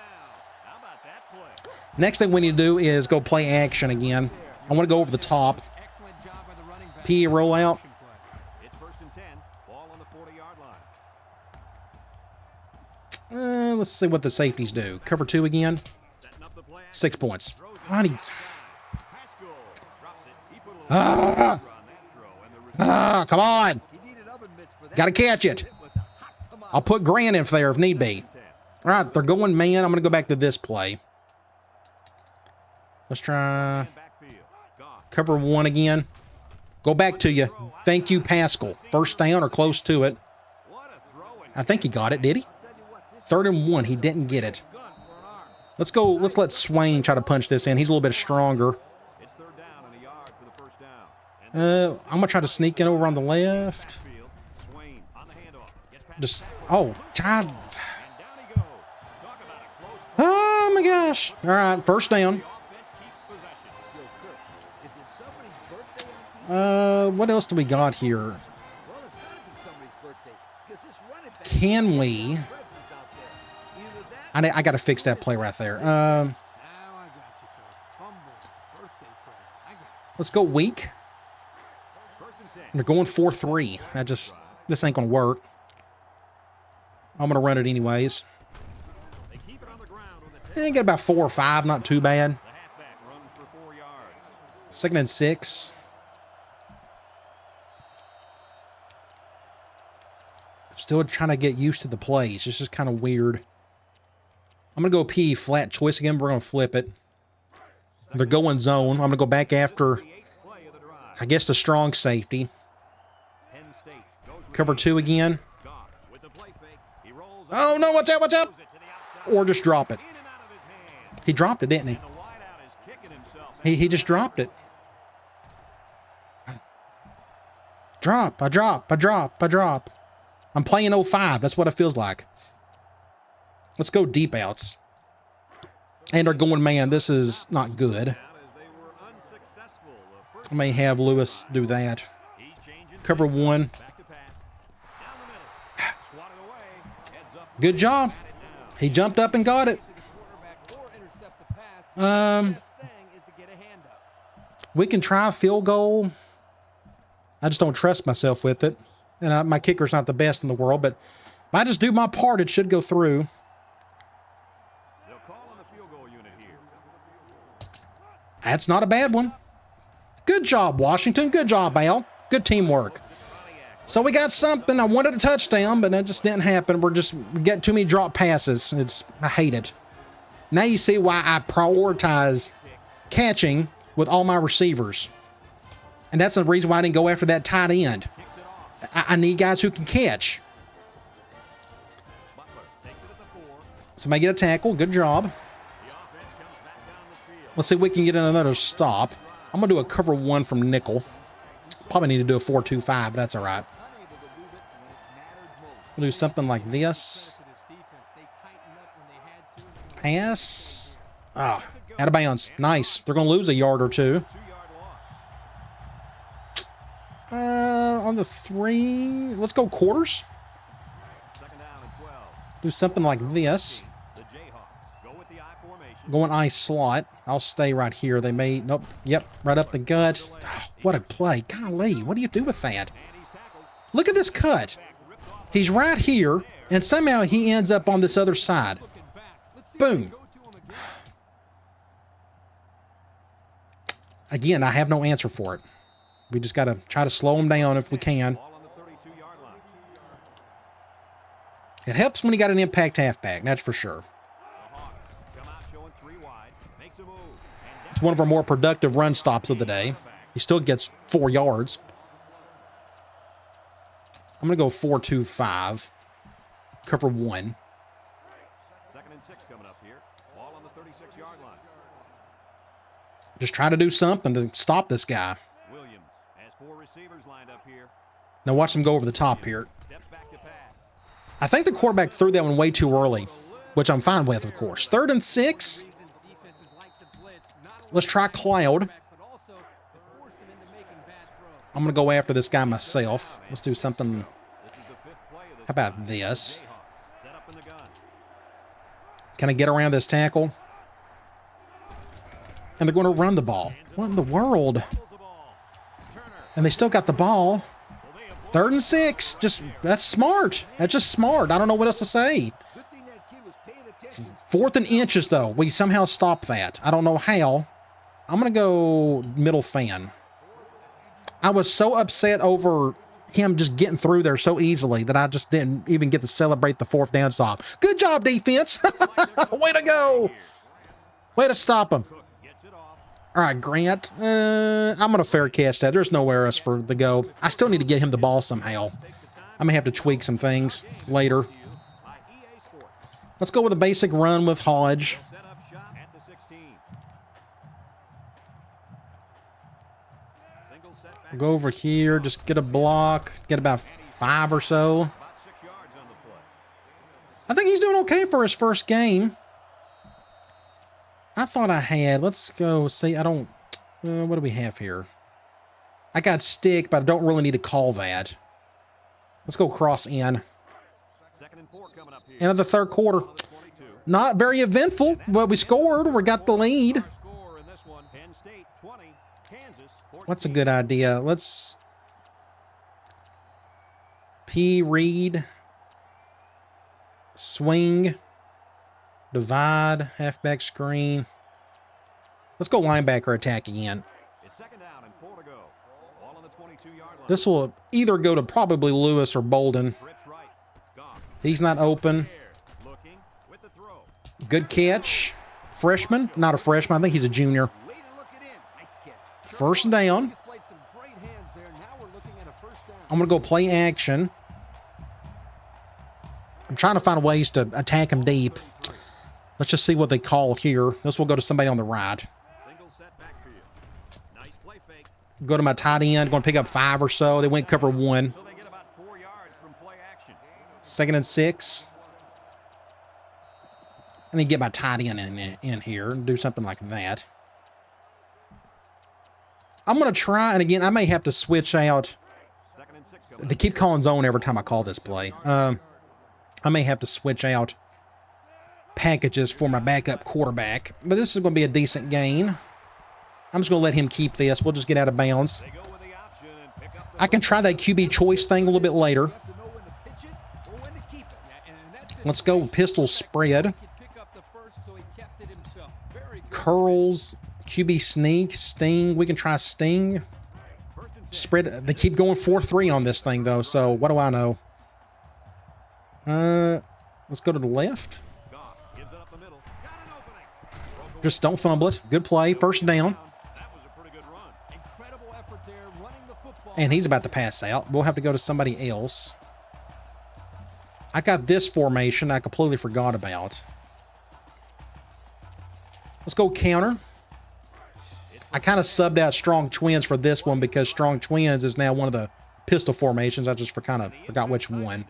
S1: Next thing we need to do is go play action again. I want to go over the top. PE rollout. Let's see what the safeties do. Cover 2 again. 6 points. Come on. Got to catch it. I'll put Grant in there if need be. All right, they're going man. I'm going to go back to this play. Let's try cover 1 again. Go back to you. Thank you, Pascal. First down or close to it. I think he got it, did he? 3rd and 1. He didn't get it. Let's go. Let's let Swain try to punch this in. He's a little bit stronger. I'm going to try to sneak in over on the left. Just, oh, God. Oh, my gosh. All right, first down. What else do we got here? Can we... I got to fix that play right there. Let's go weak. They're going 4-3. This ain't going to work. I'm going to run it anyways. Get about 4 or 5, not too bad. 2nd and 6. I'm still trying to get used to the plays. It's just kind of weird. I'm going to go P flat choice again. We're going to flip it. They're going zone. I'm going to go back after, I guess, the strong safety. Cover 2 again. Oh, no, watch out, watch out. Or just drop it. He dropped it, didn't he? He just dropped it. Drop, I drop. I'm playing 05. That's what it feels like. Let's go deep outs. And they're going, man, this is not good. I may have Lewis do that. Cover 1. Good job. He jumped up and got it. We can try a field goal. I just don't trust myself with it. And my kicker's not the best in the world, but if I just do my part, it should go through. That's not a bad one. Good job, Washington. Good job, Al. Good teamwork. So we got something. I wanted a touchdown, but that just didn't happen. We get too many drop passes. I hate it. Now you see why I prioritize catching with all my receivers. And that's the reason why I didn't go after that tight end. I need guys who can catch. Somebody get a tackle. Good job. Let's see if we can get another stop. I'm going to do a cover 1 from nickel. Probably need to do a 4-2-5, but that's all right. We'll do something like this. Pass. Ah, out of bounds. Nice. They're going to lose a yard or 2. On the 3, let's go quarters. Do something like this. Going I slot. I'll stay right here. They may... Nope. Yep. Right up the gut. Oh, what a play. Golly. What do you do with that? Look at this cut. He's right here, and somehow he ends up on this other side. Boom. Again, I have no answer for it. We just got to try to slow him down if we can. It helps when you got an impact halfback, that's for sure. It's one of our more productive run stops of the day. He still gets 4 yards. I'm going to go 4-2-5. Cover 1.
S2: 2nd and 6 coming up here. Ball on the 36-yard line.
S1: Just try to do something to stop this guy.
S2: Williams has 4 receivers lined up here.
S1: Now watch him go over the top here. I think the quarterback threw that one way too early, which I'm fine with, of course. 3rd and 6. Let's try Cloud. I'm going to go after this guy myself. Let's do something. How about this? Can I get around this tackle? And they're going to run the ball. What in the world? And they still got the ball. 3rd and 6. That's smart. That's just smart. I don't know what else to say. 4th and inches, though. We somehow stopped that. I don't know how. I'm going to go middle fan. I was so upset over him just getting through there so easily that I just didn't even get to celebrate the 4th down stop. Good job, defense. Way to go. Way to stop him. All right, Grant. I'm going to fair catch that. There's nowhere else for the go. I still need to get him the ball somehow. I may have to tweak some things later. Let's go with a basic run with Hodge. We'll go over here, just get a block, get about 5 or so. I think he's doing okay for his first game. I thought I had. Let's go see. I don't. What do we have here? I got stick, but I don't really need to call that. Let's go cross in. End of the 3rd quarter. Not very eventful, but we scored. We got the lead. What's a good idea? Let's read, swing, divide, halfback screen. Let's go linebacker attack again. This will either go to probably Lewis or Bolden. He's not open. Good catch. Freshman? Not a freshman. I think he's a junior. 1st down. I'm going to go play action. I'm trying to find ways to attack him deep. Let's just see what they call here. This will go to somebody on the right. Go to my tight end. Going to pick up 5 or so. They went cover 1. 2nd and 6. I need to get my tight end in here and do something like that. I'm going to try, and again, I may have to switch out. They keep calling zone every time I call this play. I may have to switch out packages for my backup quarterback, but this is going to be a decent gain. I'm just going to let him keep this. We'll just get out of bounds. I can try that QB choice thing a little bit later. Let's go pistol spread. Curls, QB sneak, sting. We can try sting. Spread. They keep going 4-3 on this thing, though, so what do I know? Let's go to the left. Just don't fumble it. Good play. 1st down. And he's about to pass out. We'll have to go to somebody else. I got this formation I completely forgot about. Let's go counter. I kind of subbed out Strong Twins for this one because Strong Twins is now one of the pistol formations. I just forgot which one.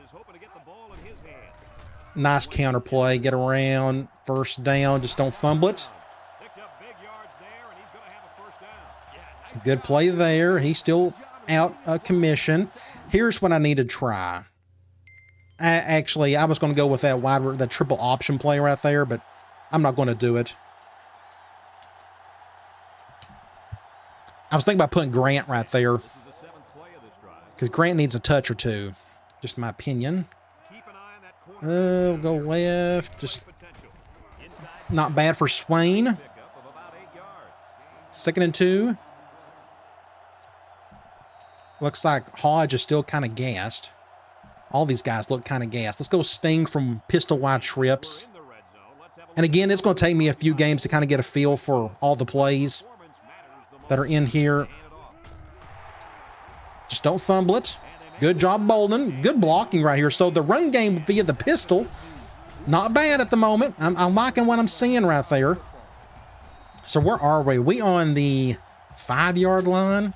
S1: Nice counter play. Get around. 1st down. Just don't fumble it. Good play there. He's still out of commission. Here's what I need to try. Actually, I was going to go with that triple option play right there, but I'm not going to do it. I was thinking about putting Grant right there because Grant needs a touch or two. Just my opinion. We'll go left. Just not bad for Swain. 2nd and 2. Looks like Hodge is still kind of gassed. All these guys look kind of gassed. Let's go Sting from pistol wide trips. And again, it's going to take me a few games to kind of get a feel for all the plays that are in here. Just don't fumble it. Good job, Bolden. Good blocking right here. So the run game via the pistol, not bad at the moment. I'm liking what I'm seeing right there. So where are we? We on the 5-yard line?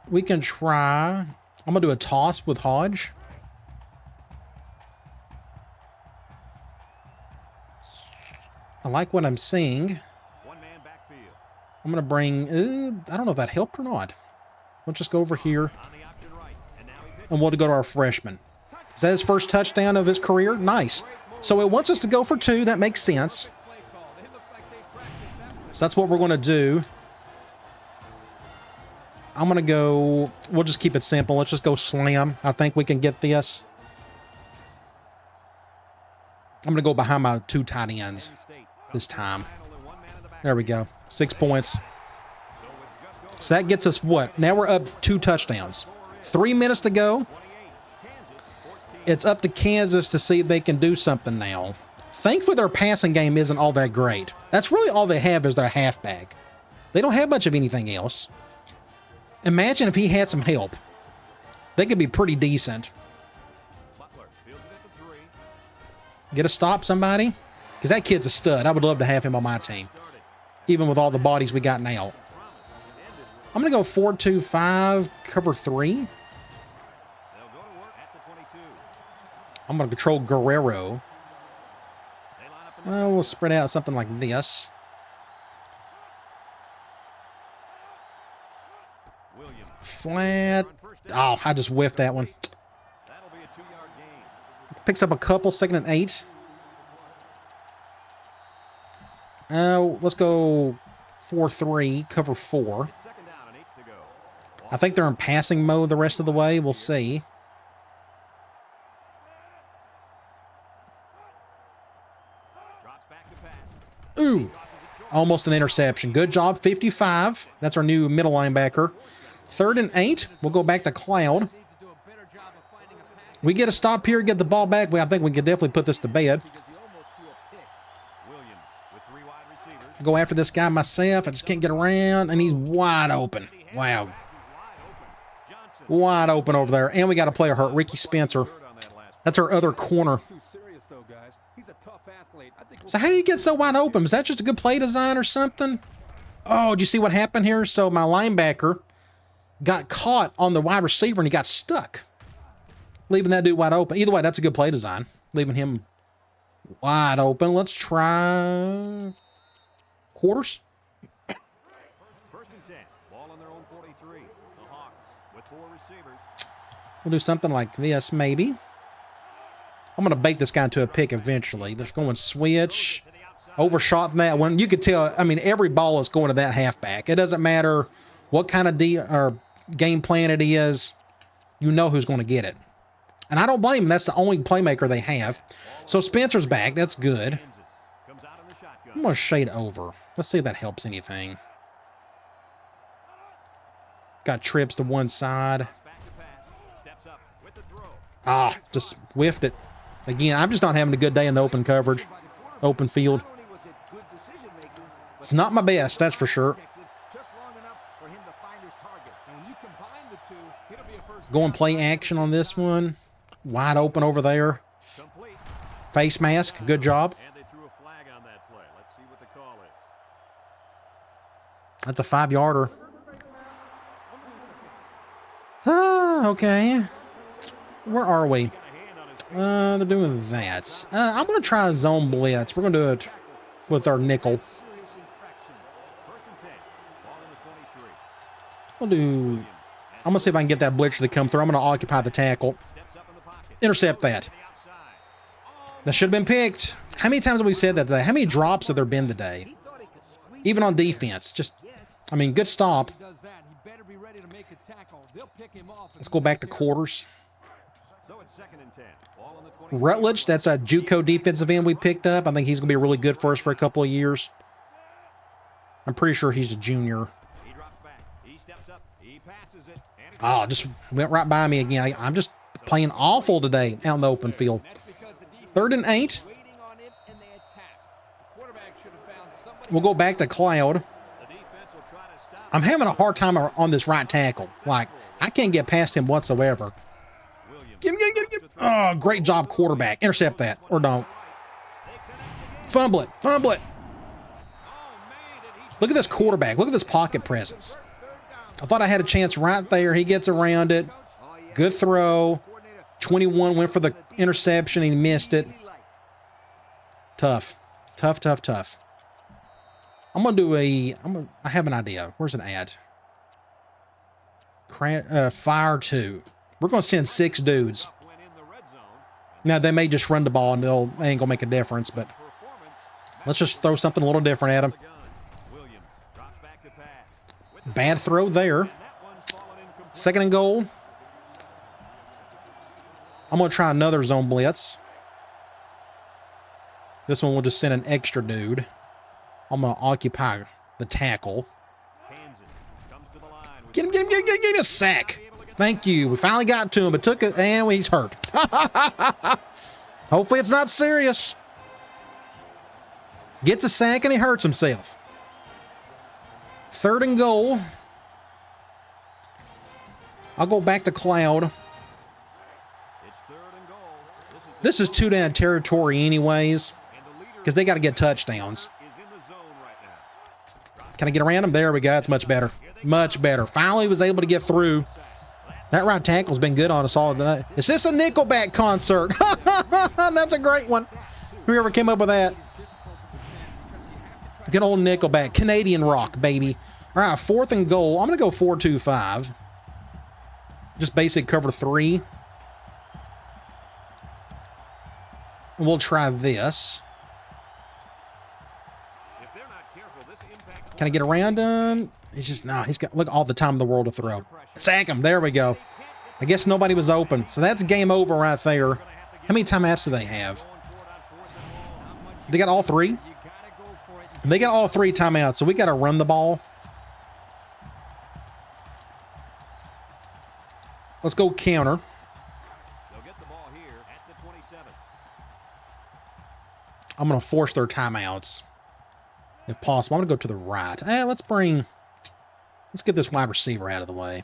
S1: We can try. I'm going to do a toss with Hodge. I like what I'm seeing.
S2: One-man backfield.
S1: I'm going to bring... I don't know if that helped or not. Let's just go over here.
S2: On the option right. And now he pitches.
S1: And we'll go to our freshman. Is that his first touchdown of his career? Nice. So it wants us to go for 2. That makes sense. So that's what we're going to do. I'm going to go... We'll just keep it simple. Let's just go slam. I think we can get this. I'm going to go behind my 2 tight ends this time. There we go. 6 points. So that gets us what? Now we're up 2 touchdowns. 3 minutes to go. It's up to Kansas to see if they can do something now. Thankfully, their passing game isn't all that great. That's really all they have is their halfback. They don't have much of anything else. Imagine if he had some help. They could be pretty decent. Get a stop, somebody? Because that kid's a stud. I would love to have him on my team. Even with all the bodies we got now. I'm going to go 4-2-5, cover 3. I'm going to control Guerrero. Well, we'll spread out something like this. Flat. Oh, I just whiffed that one. Picks up a couple, 2nd and 8. Let's go 4-3, cover 4. I think they're in passing mode the rest of the way. We'll see. Ooh, almost an interception. Good job, 55. That's our new middle linebacker. 3rd and 8. We'll go back to Cloud. We get a stop here, get the ball back. I think we can definitely put this to bed. Go after this guy myself. I just can't get around, and he's wide open. Wow. Wide open over there. And we got a player hurt, Ricky Spencer. That's our other corner. So how do you get so wide open? Is that just a good play design or something? Oh, did you see what happened here? So my linebacker got caught on the wide receiver, and he got stuck, leaving that dude wide open. Either way, that's a good play design, leaving him wide open. Let's try quarters.
S2: First and 10. Ball on their own 43. The Hawks with 4 receivers.
S1: We'll do something like this, maybe. I'm going to bait this guy into a pick eventually. They're going switch. Overshot from that one. You could tell, I mean, every ball is going to that halfback. It doesn't matter what kind of game plan it is. You know who's going to get it. And I don't blame him. That's the only playmaker they have. So Spencer's back. That's good. I'm going to shade over. Let's see if that helps anything. Got trips to one side. Ah, just whiffed it. Again, I'm just not having a good day in the open coverage. Open field. It's not my best, that's for sure. Going play action on this one. Wide open over there. Face mask, good job. That's a 5-yarder. Ah, okay. Where are we? They're doing that. I'm going to try a zone blitz. We're going to do it with our nickel. I'm going to see if I can get that blitzer to come through. I'm going to occupy the tackle. Intercept that. That should have been picked. How many times have we said that today? How many drops have there been today? Even on defense. Just, I mean, good stop. Let's go back to quarters. Rutledge, that's a JUCO defensive end we picked up. I think he's going to be really good for us for a couple of years. I'm pretty sure he's a junior. Oh, just went right by me again. I'm just playing awful today out in the open field. 3rd and 8. We'll go back to Cloud. I'm having a hard time on this right tackle. Like, I can't get past him whatsoever. Get him. Oh, great job, quarterback. Intercept that, or don't. Fumble it. Look at this quarterback. Look at this pocket presence. I thought I had a chance right there. He gets around it. Good throw. 21 went for the interception. He missed it. Tough. Tough, tough, tough. I'm going to do I have an idea. Where's it at? Fire 2. We're going to send 6 dudes. Now, they may just run the ball and they ain't going to make a difference, but let's just throw something a little different at them. Bad throw there. 2nd and goal. I'm going to try another zone blitz. This one will just send an extra dude. I'm going to occupy the tackle. Get him a sack. Thank you. We finally got to him, but took it, and he's hurt. Hopefully it's not serious. Gets a sack, and he hurts himself. 3rd and goal. I'll go back to Cloud. This is 2-down territory anyways, because they got to get touchdowns. Can I get around him? There we go. That's much better. Much better. Finally was able to get through. That right tackle's been good on us all tonight. Is this a Nickelback concert? That's a great one. Whoever came up with that. Good old Nickelback. Canadian rock, baby. All right, 4th and goal. I'm going to go 4-2-5. Just basic cover 3. And we'll try this. Can I get around him? He's just, no, he's got, look, all the time in the world to throw. Sack him. There we go. I guess nobody was open. So that's game over right there. How many timeouts do they have? They got all 3? They got all 3 timeouts, so we got to run the ball. Let's go counter. I'm going to force their timeouts if possible. I'm going to go to the right. Let's get this wide receiver out of the way.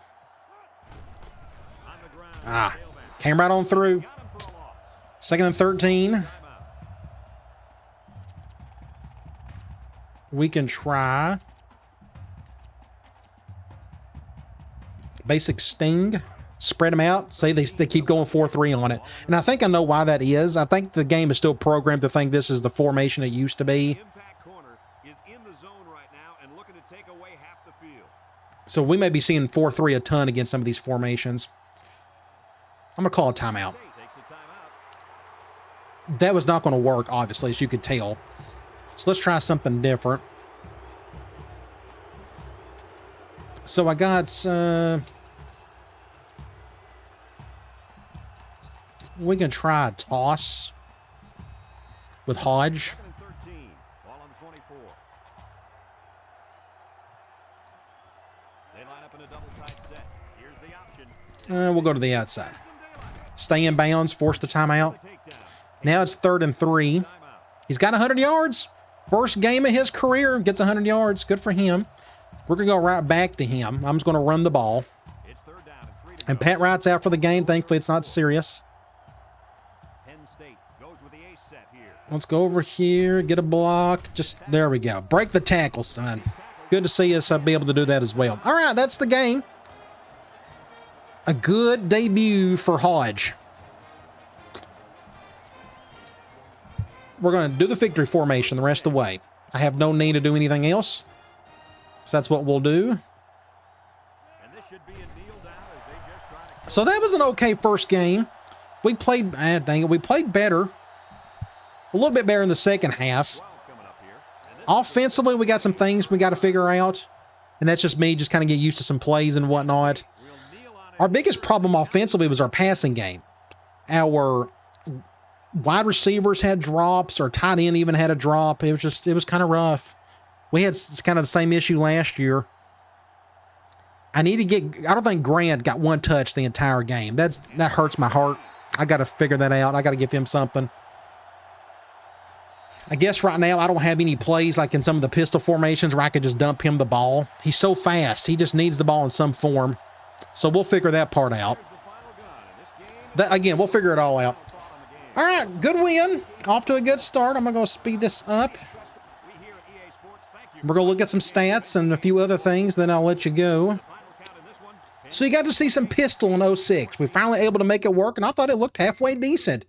S1: Came right on through. 2nd and 13. We can try basic sting. Spread them out. Say they keep going 4-3 on it. And I think I know why that is. I think the game is still programmed to think this is the formation it used to be. So we may be seeing 4-3 a ton against some of these formations. I'm going to call a timeout. That was not going to work, obviously, as you could tell. So let's try something different. So I got... we can try a toss with Hodge. We'll go to the outside. Stay in bounds, force the timeout. Now it's 3rd and 3. He's got 100 yards. First game of his career, gets 100 yards. Good for him. We're going to go right back to him. I'm just going to run the ball. And Pat Wright's out for the game. Thankfully, it's not serious. Let's go over here, get a block. Just, there we go. Break the tackle, son. Good to see us be able to do that as well. All right, that's the game. A good debut for Hodge. We're going to do the victory formation the rest of the way. I have no need to do anything else. So that's what we'll do. So that was an okay first game. We played, dang it, we played better. A little bit better in the second half. Offensively, we got some things we got to figure out. And that's just me just kind of get used to some plays and whatnot. Our biggest problem offensively was our passing game. Our wide receivers had drops. Our tight end even had a drop. It was kind of rough. We had kind of the same issue last year. I don't think Grant got one touch the entire game. That hurts my heart. I got to figure that out. I got to give him something. I guess right now I don't have any plays like in some of the pistol formations where I could just dump him the ball. He's so fast. He just needs the ball in some form. So we'll figure that part out. Again, we'll figure it all out. All right, good win. Off to a good start. I'm going to go speed this up. We're going to look at some stats and a few other things, then I'll let you go. So you got to see some pistol in 06. We're finally able to make it work, and I thought it looked halfway decent.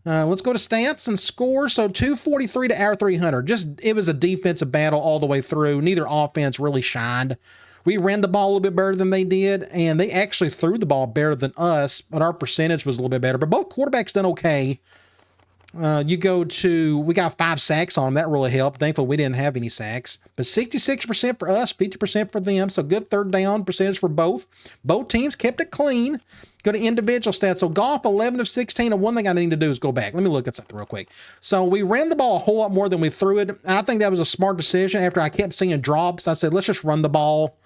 S1: Let's go to stats and scores. So 243 to our 300. It was a defensive battle all the way through. Neither offense really shined. We ran the ball a little bit better than they did, and they actually threw the ball better than us, but our percentage was a little bit better. But both quarterbacks done okay. We got 5 sacks on them. That really helped. Thankfully, we didn't have any sacks. But 66% for us, 50% for them. So good third down percentage for both. Both teams kept it clean. Go to individual stats. So Goff, 11 of 16. And one thing I need to do is go back. Let me look at something real quick. So we ran the ball a whole lot more than we threw it. And I think that was a smart decision. After I kept seeing drops, I said, let's just run the ball.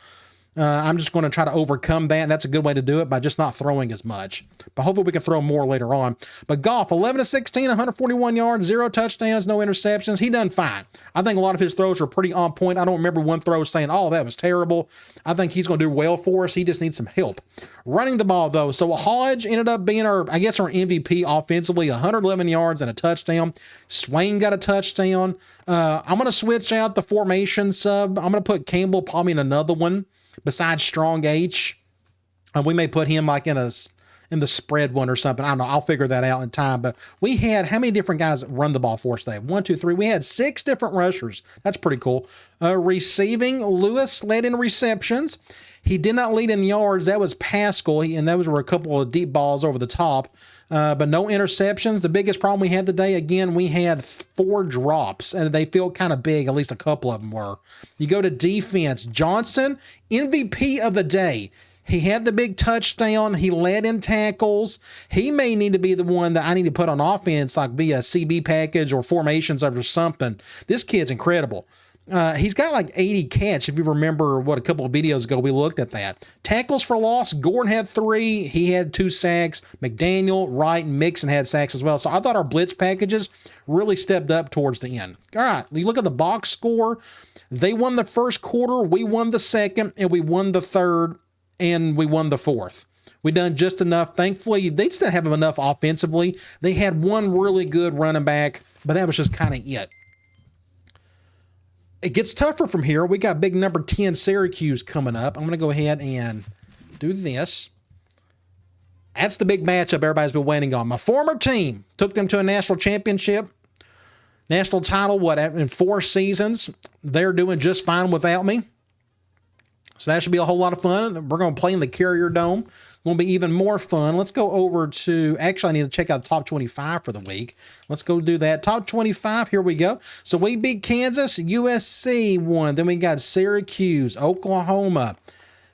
S1: I'm just going to try to overcome that, and that's a good way to do it by just not throwing as much. But hopefully we can throw more later on. But Goff, 11 of 16, 141 yards, 0 touchdowns, no interceptions. He done fine. I think a lot of his throws are pretty on point. I don't remember one throw saying, oh, that was terrible. I think he's going to do well for us. He just needs some help. Running the ball, though. So Hodge ended up being our MVP offensively, 111 yards and a touchdown. Swain got a touchdown. I'm going to switch out the formation sub. I'm going to put Campbell probably in another one. Besides Strong H, we may put him like in the spread one or something. I don't know. I'll figure that out in time. But we had how many different guys run the ball for us today? 1, 2, 3. We had 6 different rushers. That's pretty cool. Receiving, Lewis led in receptions. He did not lead in yards. That was Pascal, and those were a couple of deep balls over the top. But no interceptions. The biggest problem we had today, again, we had 4 drops, and they feel kind of big. At least a couple of them were. You go to defense. Johnson, MVP of the day. He had the big touchdown. He led in tackles. He may need to be the one that I need to put on offense, like via CB package or formations or something. This kid's incredible. He's got like 80 catch. If you remember a couple of videos ago, we looked at that. Tackles for loss. Gordon had 3. He had 2 sacks. McDaniel, Wright, and Mixon had sacks as well. So I thought our blitz packages really stepped up towards the end. All right. You look at the box score. They won the first quarter. We won the second, and we won the third, and we won the fourth. We done just enough. Thankfully, they just didn't have enough offensively. They had one really good running back, but that was just kind of it. It gets tougher from here. We got big number 10 Syracuse coming up. I'm going to go ahead and do this. That's the big matchup everybody's been waiting on. My former team took them to a national championship, national title, in 4 seasons. They're doing just fine without me. So that should be a whole lot of fun. We're going to play in the Carrier Dome. Going to be even more fun. Let's go over to, actually, I need to check out the top 25 for the week. Let's go do that. Top 25, here we go. So we beat Kansas, USC won. Then we got Syracuse, Oklahoma.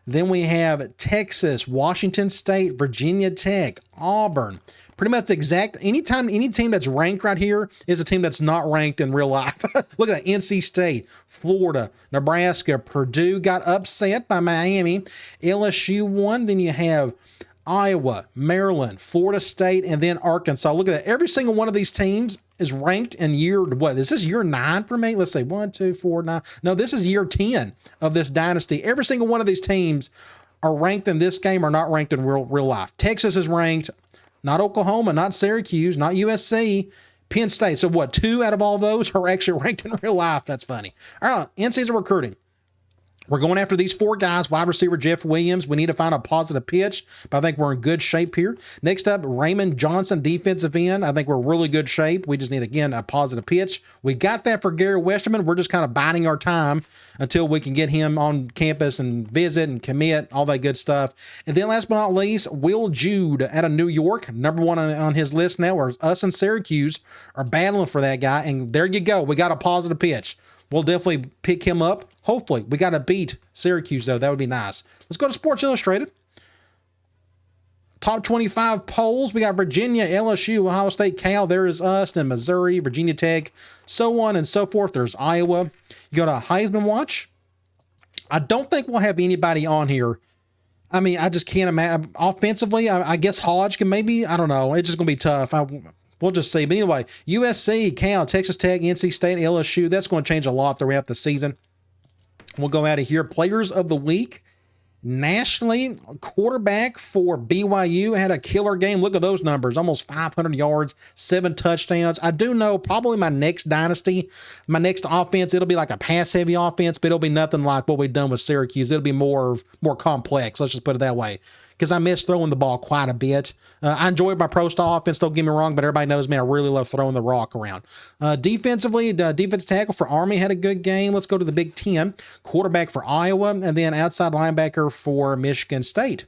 S1: Then we have Texas, Washington State, Virginia Tech, Auburn. Pretty much exact. Any team that's ranked right here is a team that's not ranked in real life. Look at that. NC State, Florida, Nebraska, Purdue got upset by Miami. LSU won. Then you have Iowa, Maryland, Florida State, and then Arkansas. Look at that. Every single one of these teams is ranked in year, what? Is this year 9 for me? Let's say 1, 2, 4, 9. No, this is year 10 of this dynasty. Every single one of these teams are ranked in this game or not ranked in real life. Texas is ranked. Not Oklahoma, not Syracuse, not USC, Penn State. So what, 2 out of all those are actually ranked in real life? That's funny. All right, in-season recruiting. We're going after these 4 guys. Wide receiver Jeff Williams. We need to find a positive pitch, but I think we're in good shape here. Next up, Raymond Johnson, defensive end. I think we're in really good shape. We just need, again, a positive pitch. We got that for Gary Westerman. We're just kind of biding our time until we can get him on campus and visit and commit, all that good stuff. And then last but not least, Will Jude out of New York, number 1 on his list now, whereas us and Syracuse are battling for that guy. And there you go. We got a positive pitch. We'll definitely pick him up. Hopefully. We got to beat Syracuse, though. That would be nice. Let's go to Sports Illustrated. Top 25 polls. We got Virginia, LSU, Ohio State, Cal. There is us. Then Missouri, Virginia Tech, so on and so forth. There's Iowa. You go to Heisman Watch. I don't think we'll have anybody on here. I mean, I just can't imagine. Offensively, I guess Hodge can maybe. I don't know. It's just going to be tough. We'll just see. But anyway, USC, Cal, Texas Tech, NC State, LSU. That's going to change a lot throughout the season. We'll go out of here. Players of the week. Nationally, quarterback for BYU had a killer game. Look at those numbers. Almost 500 yards, 7 touchdowns. I do know probably my next dynasty, my next offense, it'll be like a pass-heavy offense, but it'll be nothing like what we've done with Syracuse. It'll be more complex. Let's just put it that way. because I miss throwing the ball quite a bit. I enjoyed my pro style offense, don't get me wrong, but everybody knows me. I really love throwing the rock around. Defensively, defense tackle for Army had a good game. Let's go to the Big Ten. Quarterback for Iowa, and then outside linebacker for Michigan State.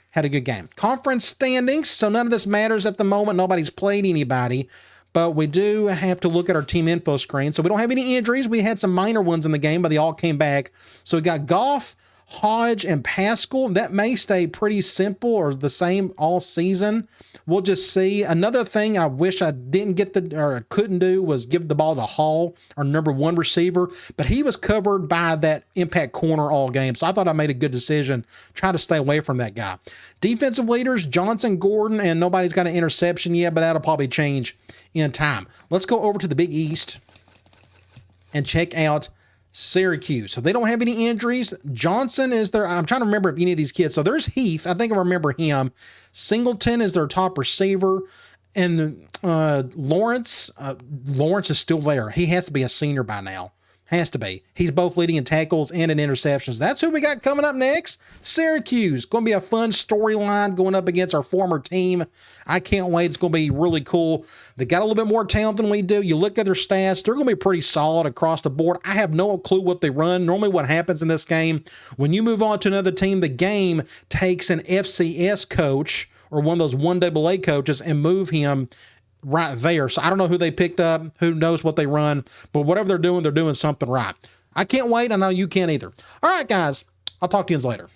S1: Had a good game. Conference standings, so none of this matters at the moment. Nobody's played anybody. But we do have to look at our team info screen. So we don't have any injuries. We had some minor ones in the game, but they all came back. So we got Goff, Hodge, and Pascal. That may stay pretty simple or the same all season. We'll just see. Another thing I wish I didn't get or couldn't do was give the ball to Hall, our number 1 receiver, but he was covered by that impact corner all game. So I thought I made a good decision. Try to stay away from that guy. Defensive leaders, Johnson, Gordon, and nobody's got an interception yet, but that'll probably change in time. Let's go over to the Big East and check out Syracuse. So they don't have any injuries. Johnson is there. I'm trying to remember if any of these kids. So there's Heath. I think I remember him. Singleton is their top receiver. And Lawrence is still there. He has to be a senior by now. Has to be. He's both leading in tackles and in interceptions. That's who we got coming up next. Syracuse. Going to be a fun storyline going up against our former team. I can't wait. It's going to be really cool. They got a little bit more talent than we do. You look at their stats, they're going to be pretty solid across the board. I have no clue what they run. Normally what happens in this game, when you move on to another team, the game takes an FCS coach or one of those 1AA coaches and move him right there. So I don't know who they picked up, who knows what they run, but whatever they're doing something right. I can't wait. I know you can't either. All right, guys, I'll talk to you later.